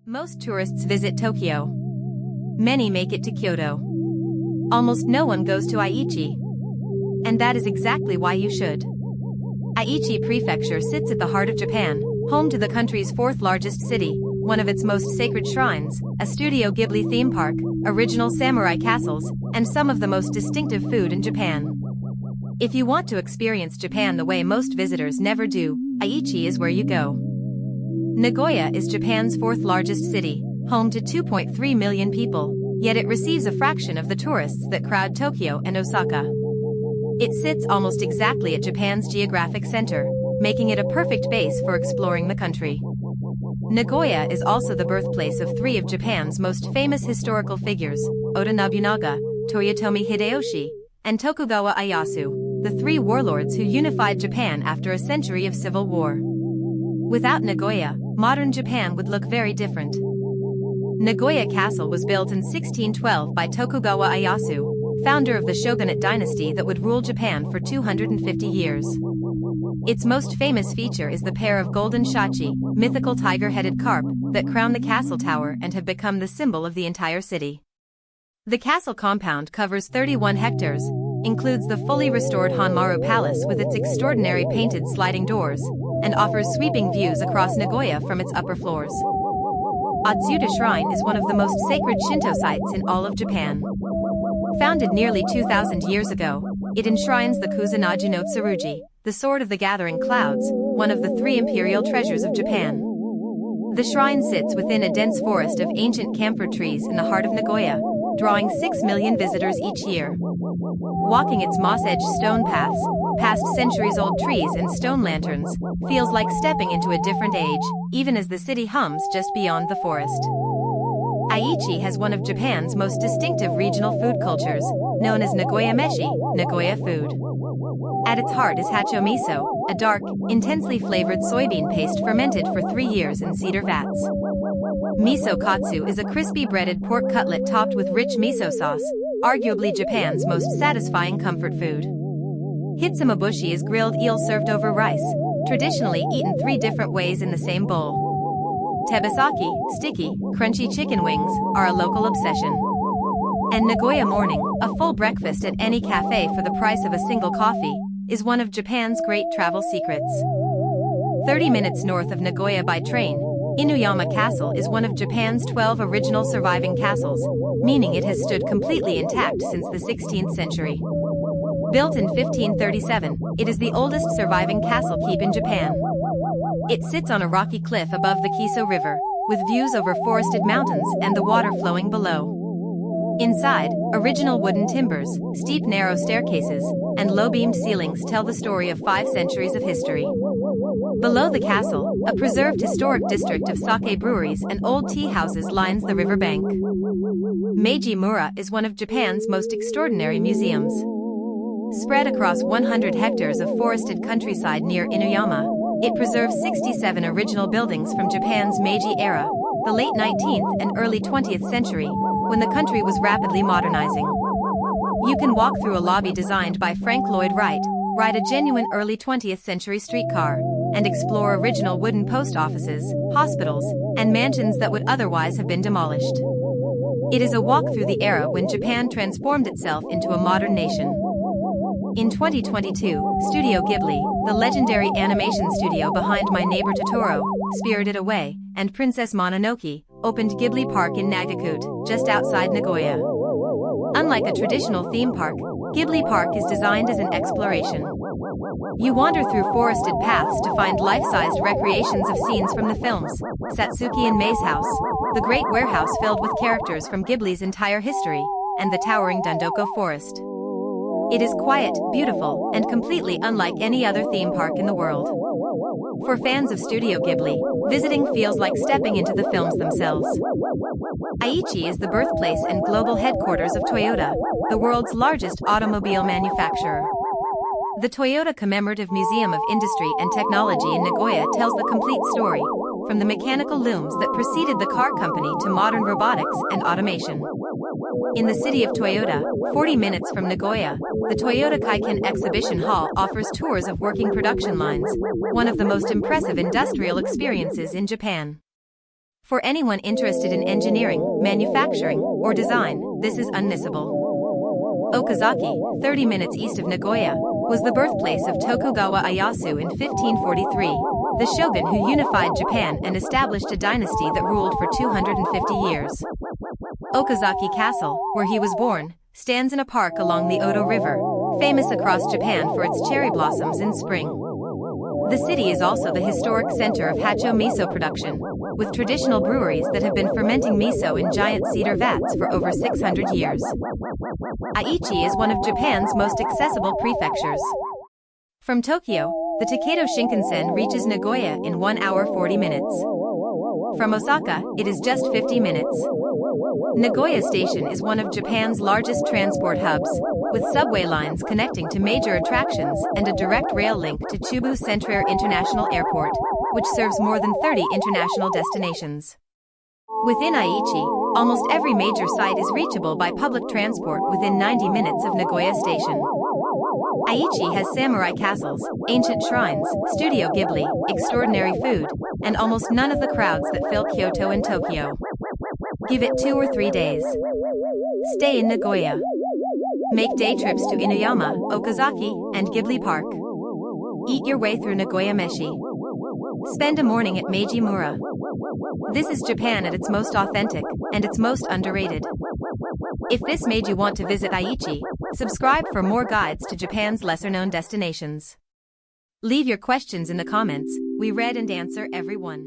Most tourists visit Tokyo. Many make it to Kyoto. Almost no one goes to Aichi. And that is exactly why you should. Aichi Prefecture sits at the heart of Japan, home to the country's fourth largest city, one of its most sacred shrines, a Studio Ghibli theme park, original samurai castles, and some of the most distinctive food in Japan. If you want to experience Japan the way most visitors never do, Aichi is where you go. Nagoya is Japan's fourth largest city, home to 2.3 million people, yet it receives a fraction of the tourists that crowd Tokyo and Osaka. It sits almost exactly at Japan's geographic center, making it a perfect base for exploring the country. Nagoya is also the birthplace of three of Japan's most famous historical figures, Oda Nobunaga, Toyotomi Hideyoshi, and Tokugawa Ieyasu, the three warlords who unified Japan after a century of civil war. Without Nagoya, modern Japan would look very different. Nagoya Castle was built in 1612 by Tokugawa Ieyasu, founder of the shogunate dynasty that would rule Japan for 250 years. Its most famous feature is the pair of golden shachi, mythical tiger-headed carp, that crown the castle tower and have become the symbol of the entire city. The castle compound covers 31 hectares, includes the fully restored Honmaru Palace with its extraordinary painted sliding doors, and offers sweeping views across Nagoya from its upper floors. Atsuta Shrine is one of the most sacred Shinto sites in all of Japan. Founded nearly 2,000 years ago, it enshrines the Kusanagi no Tsurugi, the sword of the gathering clouds, one of the three imperial treasures of Japan. The shrine sits within a dense forest of ancient camphor trees in the heart of Nagoya, drawing 6 million visitors each year. Walking its moss-edged stone paths, past centuries-old trees and stone lanterns, feels like stepping into a different age, even as the city hums just beyond the forest. Aichi has one of Japan's most distinctive regional food cultures, known as Nagoya-meshi, Nagoya food. At its heart is hacho miso, a dark, intensely flavored soybean paste fermented for 3 years in cedar vats. Miso katsu is a crispy breaded pork cutlet topped with rich miso sauce, arguably Japan's most satisfying comfort food. Hitsumabushi is grilled eel served over rice, traditionally eaten 3 different ways in the same bowl. Tebasaki, sticky, crunchy chicken wings, are a local obsession. And Nagoya morning, a full breakfast at any cafe for the price of a single coffee, is one of Japan's great travel secrets. 30 minutes north of Nagoya by train, Inuyama Castle is one of Japan's 12 original surviving castles, meaning it has stood completely intact since the 16th century. Built in 1537, it is the oldest surviving castle keep in Japan. It sits on a rocky cliff above the Kiso River, with views over forested mountains and the water flowing below. Inside, original wooden timbers, steep narrow staircases, and low-beamed ceilings tell the story of 5 centuries of history. Below the castle, a preserved historic district of sake breweries and old tea houses lines the riverbank. Meiji Mura is one of Japan's most extraordinary museums. Spread across 100 hectares of forested countryside near Inuyama, it preserves 67 original buildings from Japan's Meiji era, the late 19th and early 20th century, when the country was rapidly modernizing. You can walk through a lobby designed by Frank Lloyd Wright, ride a genuine early 20th century streetcar, and explore original wooden post offices, hospitals, and mansions that would otherwise have been demolished. It is a walk through the era when Japan transformed itself into a modern nation. In 2022, Studio Ghibli, the legendary animation studio behind My Neighbor Totoro, Spirited Away, and Princess Mononoke, opened Ghibli Park in Nagakute, just outside Nagoya. Unlike a traditional theme park, Ghibli Park is designed as an exploration. You wander through forested paths to find life-sized recreations of scenes from the films, Satsuki and Mei's house, the great warehouse filled with characters from Ghibli's entire history, and the towering Dondoko forest. It is quiet, beautiful, and completely unlike any other theme park in the world. For fans of Studio Ghibli, visiting feels like stepping into the films themselves. Aichi is the birthplace and global headquarters of Toyota, the world's largest automobile manufacturer. The Toyota Commemorative Museum of Industry and Technology in Nagoya tells the complete story, from the mechanical looms that preceded the car company to modern robotics and automation. In the city of Toyota, 40 minutes from Nagoya, the Toyota Kaiken Exhibition Hall offers tours of working production lines, one of the most impressive industrial experiences in Japan. For anyone interested in engineering, manufacturing, or design, this is unmissable. Okazaki, 30 minutes east of Nagoya, was the birthplace of Tokugawa Ieyasu in 1543, the shogun who unified Japan and established a dynasty that ruled for 250 years. Okazaki Castle, where he was born, stands in a park along the Odo River, famous across Japan for its cherry blossoms in spring. The city is also the historic center of Hacho miso production, with traditional breweries that have been fermenting miso in giant cedar vats for over 600 years. Aichi is one of Japan's most accessible prefectures. From Tokyo, the Takedo Shinkansen reaches Nagoya in 1 hour 40 minutes. From Osaka, it is just 50 minutes. Nagoya Station is one of Japan's largest transport hubs, with subway lines connecting to major attractions and a direct rail link to Chubu Centrair International Airport, which serves more than 30 international destinations. Within Aichi, almost every major site is reachable by public transport within 90 minutes of Nagoya Station. Aichi has samurai castles, ancient shrines, Studio Ghibli, extraordinary food, and almost none of the crowds that fill Kyoto and Tokyo. Give it 2 or 3 days. Stay in Nagoya. Make day trips to Inuyama, Okazaki, and Ghibli Park. Eat your way through Nagoya-meshi. Spend a morning at Meiji Mura. This is Japan at its most authentic, and its most underrated. If this made you want to visit Aichi, subscribe for more guides to Japan's lesser-known destinations. Leave your questions in the comments, we read and answer every one.